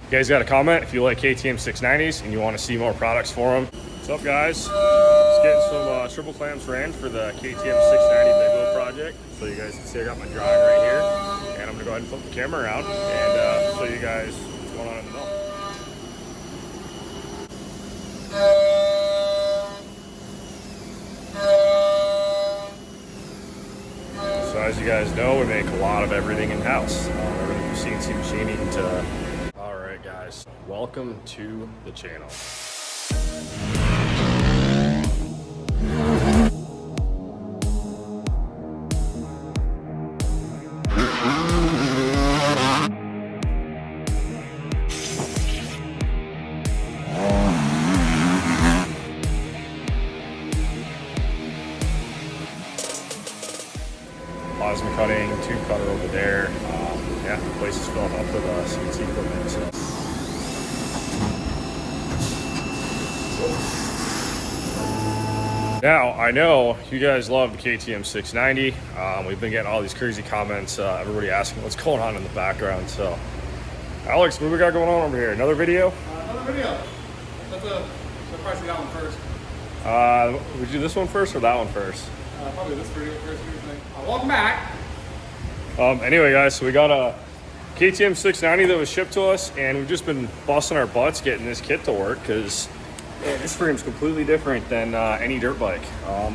You guys got a comment if you like KTM 690s and you want to see more products for them. What's up, guys? Just getting some triple clamps ran for the KTM 690 big wheel project. So you guys can see I got my drawing right here, and I'm gonna go ahead and flip the camera around and show you guys what's going on in the mill. So as you guys know, we make a lot of everything in-house. Everything from CNC machining to... Alright guys, welcome to the channel. Plasma cutting, tube cutter over there. Yeah, the place is filling up with CNC equipment. So. Now, I know you guys love the KTM 690. We've been getting all these crazy comments, everybody asking what's going on in the background. So, Alex, what we got going on over here? Another video? Another video. Let's surprise that one first. Would you do this one first or that one first? Probably this video first. Welcome back. Anyway, guys, so we got a KTM 690 that was shipped to us, and we've just been busting our butts getting this kit to work because this frame's completely different than any dirt bike.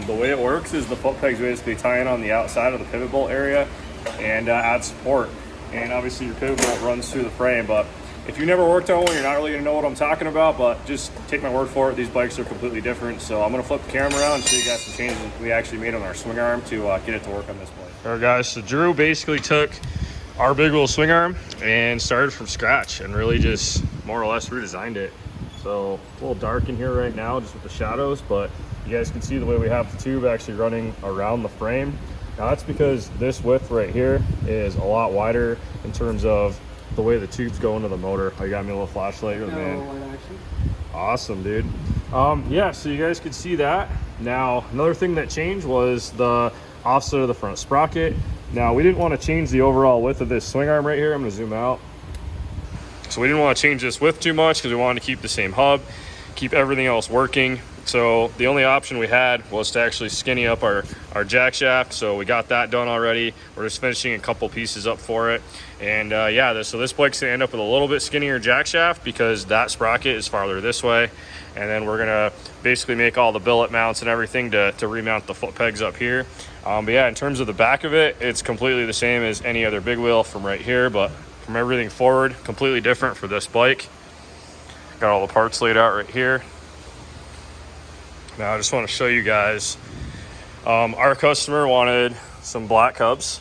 The way it works is the foot pegs basically tie in on the outside of the pivot bolt area and add support. And obviously your pivot bolt runs through the frame, but if you never worked on one, you're not really gonna know what I'm talking about, but just take my word for it, these bikes are completely different. So I'm gonna flip the camera around and show you guys some changes we actually made on our swing arm to get it to work on this bike. All right guys, so Drew basically took our big wheel swing arm and started from scratch and really just more or less redesigned it. So it's a little dark in here right now just with the shadows, but you guys can see the way we have the tube actually running around the frame. Now that's because this width right here is a lot wider in terms of the way the tubes go into the motor. Oh, you got me a little flashlight here, man. Awesome, dude. Yeah, so you guys could see that. Now, another thing that changed was the offset of the front sprocket. Now, we didn't want to change the overall width of this swing arm right here. I'm going to zoom out. So we didn't want to change this width too much because we wanted to keep the same hub, keep everything else working. So the only option we had was to actually skinny up our jack shaft. So we got that done already. We're just finishing a couple pieces up for it. And yeah, so this bike's gonna end up with a little bit skinnier jack shaft because that sprocket is farther this way. And then we're gonna basically make all the billet mounts and everything to remount the foot pegs up here. But yeah, in terms of the back of it, it's completely the same as any other big wheel from right here, but from everything forward, completely different for this bike. Got all the parts laid out right here. Now I just want to show you guys, our customer wanted some black hubs,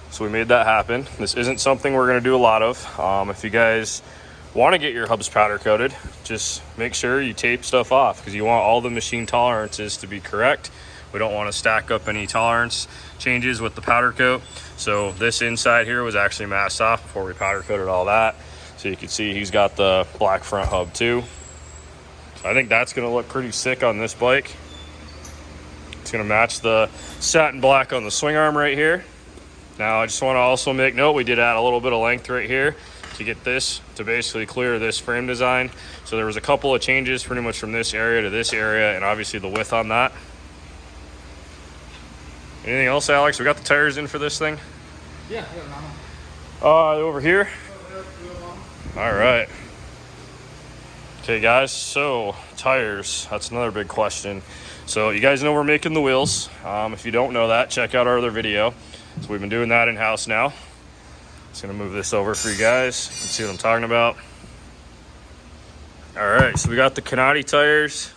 so we made that happen. This isn't something we're going to do a lot of. If you guys want to get your hubs powder coated, just make sure you tape stuff off because you want all the machine tolerances to be correct. We don't want to stack up any tolerance changes with the powder coat. So this inside here was actually masked off before we powder coated all that. So you can see he's got the black front hub too. So I think that's going to look pretty sick on this bike. It's going to match the satin black on the swing arm right here. Now I just want to also make note, we did add a little bit of length right here to get this to basically clear this frame design. So there was a couple of changes pretty much from this area to this area, and obviously the width on that. Anything else, Alex? We got the tires in for this thing? Yeah, I over here. All right. Okay, guys, so tires, that's another big question. So you guys know we're making the wheels. If you don't know that, check out our other video. So we've been doing that in-house now. Just gonna move this over for you guys and see what I'm talking about. All right, so we got the Canati tires.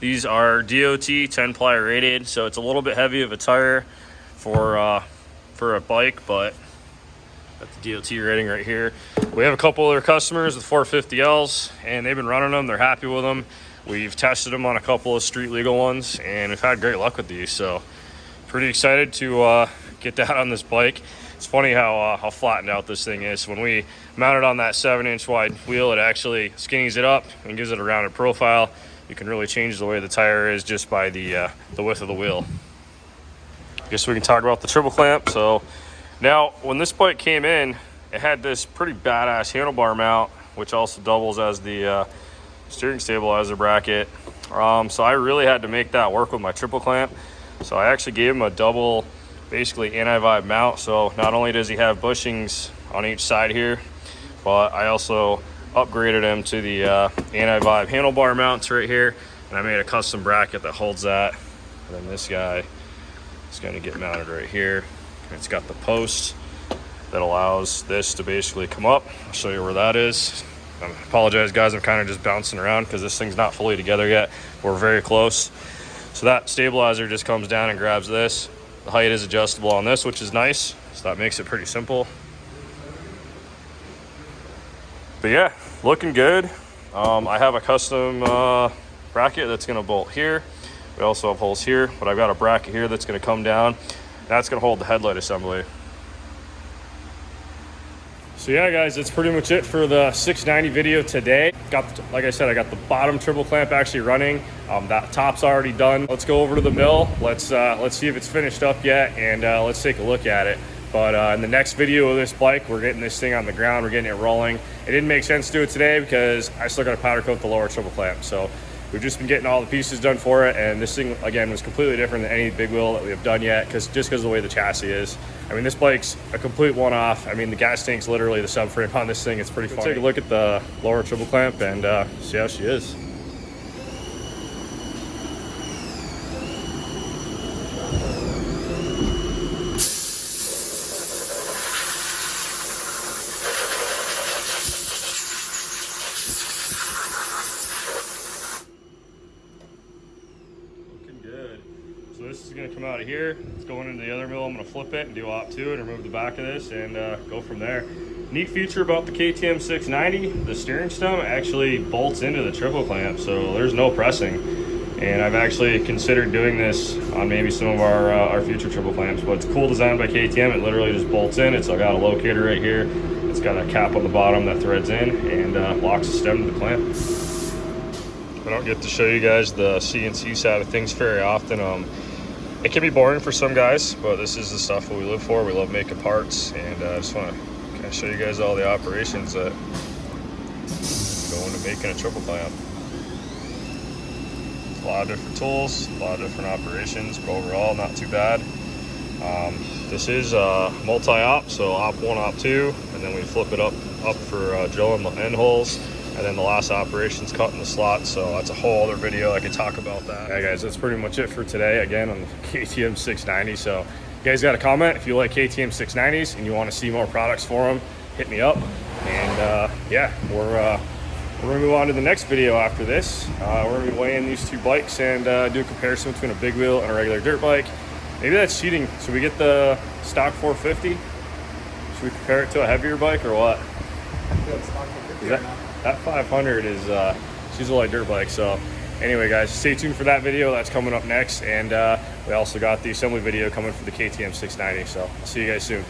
These are DOT 10-ply rated, so it's a little bit heavy of a tire for a bike, but got the DOT rating right here. We have a couple other customers with 450Ls, and they've been running them. They're happy with them. We've tested them on a couple of street legal ones, and we've had great luck with these. So pretty excited to get that on this bike. It's funny how flattened out this thing is. When we mount it on that 7-inch wide wheel, it actually skinnies it up and gives it a rounded profile. You can really change the way the tire is just by the width of the wheel. I guess we can talk about the triple clamp. So now when this bike came in, it had this pretty badass handlebar mount which also doubles as the steering stabilizer bracket. So I really had to make that work with my triple clamp. So I actually gave him a double, basically anti-vibe mount. So not only does he have bushings on each side here, but I also upgraded him to the anti-vibe handlebar mounts right here. And I made a custom bracket that holds that. And then this guy is going to get mounted right here. It's got the post that allows this to basically come up. I'll show you where that is. I apologize, guys. I'm kind of just bouncing around because this thing's not fully together yet. We're very close. So that stabilizer just comes down and grabs this. The height is adjustable on this, which is nice. So that makes it pretty simple. But yeah, looking good. I have a custom bracket that's going to bolt here. We also have holes here, but I've got a bracket here that's going to come down. That's going to hold the headlight assembly. So yeah, guys, that's pretty much it for the 690 video today. Like I said, I got the bottom triple clamp actually running. That top's already done. Let's go over to the mill. Let's see if it's finished up yet, and let's take a look at it. But in the next video of this bike, we're getting this thing on the ground. We're getting it rolling. It didn't make sense to do it today because I still got to powder coat the lower triple clamp. So we've just been getting all the pieces done for it, and this thing, again, was completely different than any big wheel that we have done yet, just because of the way the chassis is. I mean, this bike's a complete one-off. I mean, the gas tank's literally the subframe on this thing. It's pretty fun. Take a look at the lower triple clamp and see how she is. So this is going to come out of here. It's going into the other mill. I'm going to flip it and do op 2 and remove the back of this and go from there. Neat feature about the KTM 690, the steering stem actually bolts into the triple clamp, so there's no pressing. And I've actually considered doing this on maybe some of our future triple clamps, but it's a cool design by KTM. It literally just bolts in. It's got a locator right here. It's got a cap on the bottom that threads in and locks the stem to the clamp. I don't get to show you guys the CNC side of things very often. It can be boring for some guys, but this is the stuff that we live for. We love making parts, and I just want to kind of show you guys all the operations that go into making a triple clamp. A lot of different tools, a lot of different operations, but overall not too bad. This is multi-op, so op 1, op 2, and then we flip it up for drilling the end holes. And then the last operation's cutting the slots, so that's a whole other video. I could talk about that. Yeah, guys, that's pretty much it for today, again, on the KTM 690. So you guys got a comment? If you like KTM 690s and you want to see more products for them, hit me up. And yeah, we're gonna move on to the next video after this. We're gonna be weighing these two bikes and do a comparison between a big wheel and a regular dirt bike. Maybe that's cheating. Should we get the stock 450? Should we compare it to a heavier bike or what? That 500 is she's a light dirt bike. So anyway, guys, stay tuned for that video. That's coming up next, and we also got the assembly video coming for the KTM 690. So I'll see you guys soon.